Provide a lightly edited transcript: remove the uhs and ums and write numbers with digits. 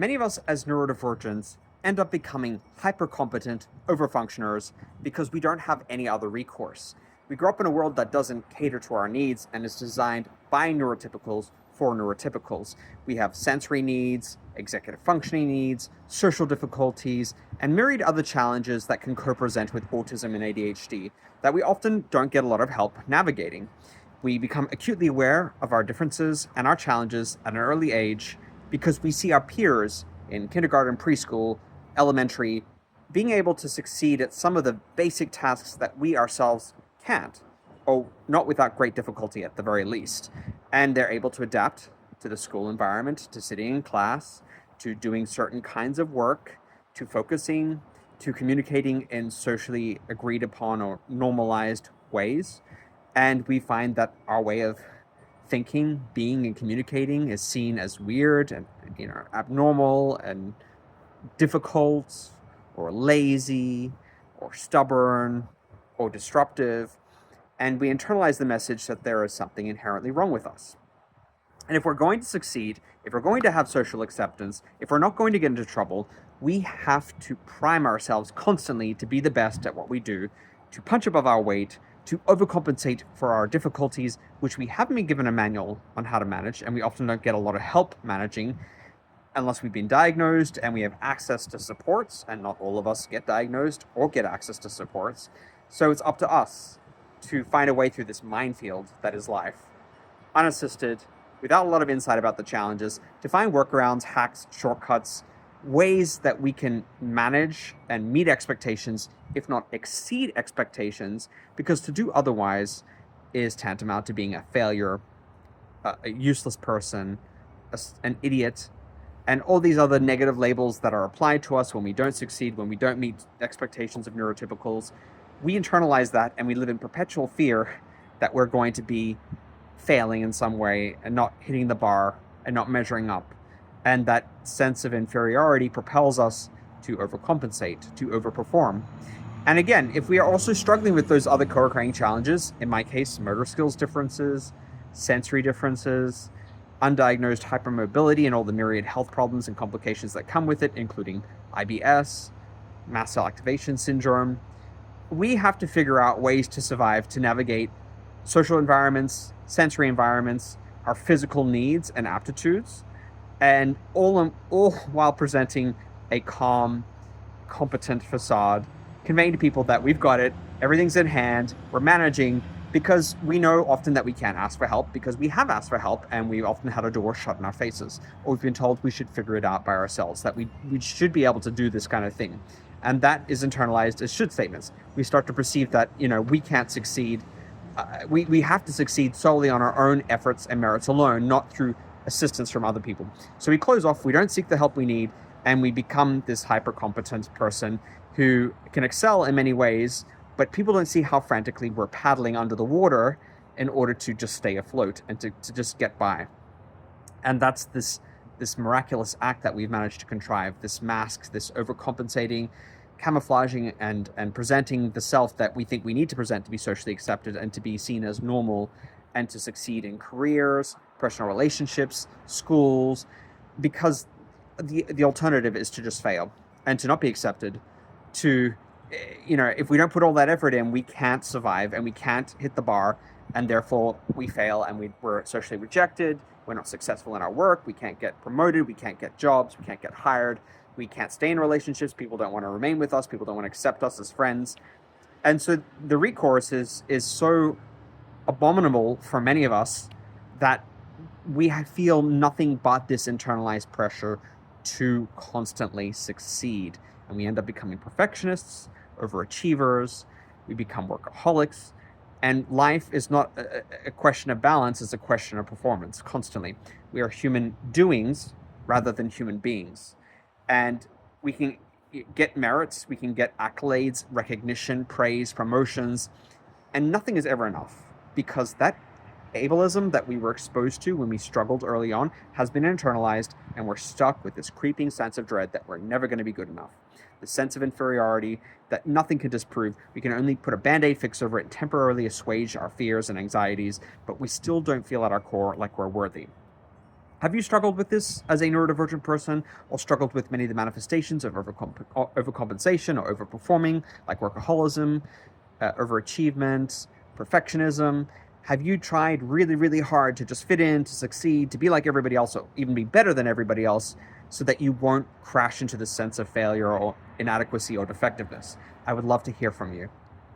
Many of us as neurodivergents end up becoming hyper-competent overfunctioners because we don't have any other recourse. We grow up in a world that doesn't cater to our needs and is designed by neurotypicals for neurotypicals. We have sensory needs, executive functioning needs, social difficulties, and myriad other challenges that can co-present with autism and ADHD that we often don't get a lot of help navigating. We become acutely aware of our differences and our challenges at an early age because we see our peers in kindergarten, preschool, elementary, being able to succeed at some of the basic tasks that we ourselves can't, or not without great difficulty at the very least. And they're able to adapt to the school environment, to sitting in class, to doing certain kinds of work, to focusing, to communicating in socially agreed upon or normalized ways. And we find that our way of thinking, being, and communicating is seen as weird and abnormal and difficult or lazy or stubborn or disruptive. And we internalize the message that there is something inherently wrong with us. And if we're going to succeed, if we're going to have social acceptance, if we're not going to get into trouble, we have to prime ourselves constantly to be the best at what we do, to punch above our weight, to overcompensate for our difficulties, which we haven't been given a manual on how to manage, and we often don't get a lot of help managing unless we've been diagnosed and we have access to supports, and not all of us get diagnosed or get access to supports. So it's up to us to find a way through this minefield that is life, unassisted, without a lot of insight about the challenges, to find workarounds, hacks, shortcuts, ways that we can manage and meet expectations, if not exceed expectations, because to do otherwise is tantamount to being a failure, a useless person, an idiot, and all these other negative labels that are applied to us when we don't succeed, when we don't meet expectations of neurotypicals. We internalize that and we live in perpetual fear that we're going to be failing in some way and not hitting the bar and not measuring up. And that sense of inferiority propels us to overcompensate, to overperform. And again, if we are also struggling with those other co-occurring challenges, in my case, motor skills differences, sensory differences, undiagnosed hypermobility, and all the myriad health problems and complications that come with it, including IBS, mast cell activation syndrome, we have to figure out ways to survive, to navigate social environments, sensory environments, our physical needs and aptitudes, and all while presenting a calm, competent facade, conveying to people that we've got it, everything's in hand, we're managing, because we know often that we can't ask for help because we have asked for help and we've often had a door shut in our faces, or we've been told we should figure it out by ourselves, that we should be able to do this kind of thing. And that is internalized as should statements. We start to perceive that, we can't succeed. We have to succeed solely on our own efforts and merits alone, not through assistance from other people. So we close off, we don't seek the help we need, and we become this hyper-competent person who can excel in many ways, but people don't see how frantically we're paddling under the water in order to just stay afloat and to just get by. And that's this miraculous act that we've managed to contrive, this mask, this overcompensating, camouflaging and presenting the self that we think we need to present to be socially accepted and to be seen as normal and to succeed in careers, personal relationships, schools, because the alternative is to just fail and to not be accepted, to, if we don't put all that effort in, we can't survive and we can't hit the bar, and therefore we fail and we're socially rejected, we're not successful in our work, we can't get promoted, we can't get jobs, we can't get hired, we can't stay in relationships, people don't want to remain with us, people don't want to accept us as friends. And so the recourse is so abominable for many of us that we feel nothing but this internalized pressure to constantly succeed. And we end up becoming perfectionists, overachievers, we become workaholics. And life is not a question of balance, it's a question of performance constantly. We are human doings rather than human beings. And we can get merits, we can get accolades, recognition, praise, promotions, and nothing is ever enough, because that ableism that we were exposed to when we struggled early on has been internalized, and we're stuck with this creeping sense of dread that we're never going to be good enough. The sense of inferiority that nothing can disprove. We can only put a band-aid fix over it and temporarily assuage our fears and anxieties, but we still don't feel at our core like we're worthy. Have you struggled with this as a neurodivergent person, or struggled with many of the manifestations of overcompensation or overperforming, like workaholism, overachievement, perfectionism? Have you tried really, really hard to just fit in, to succeed, to be like everybody else, or even be better than everybody else, so that you won't crash into this sense of failure or inadequacy or defectiveness? I would love to hear from you.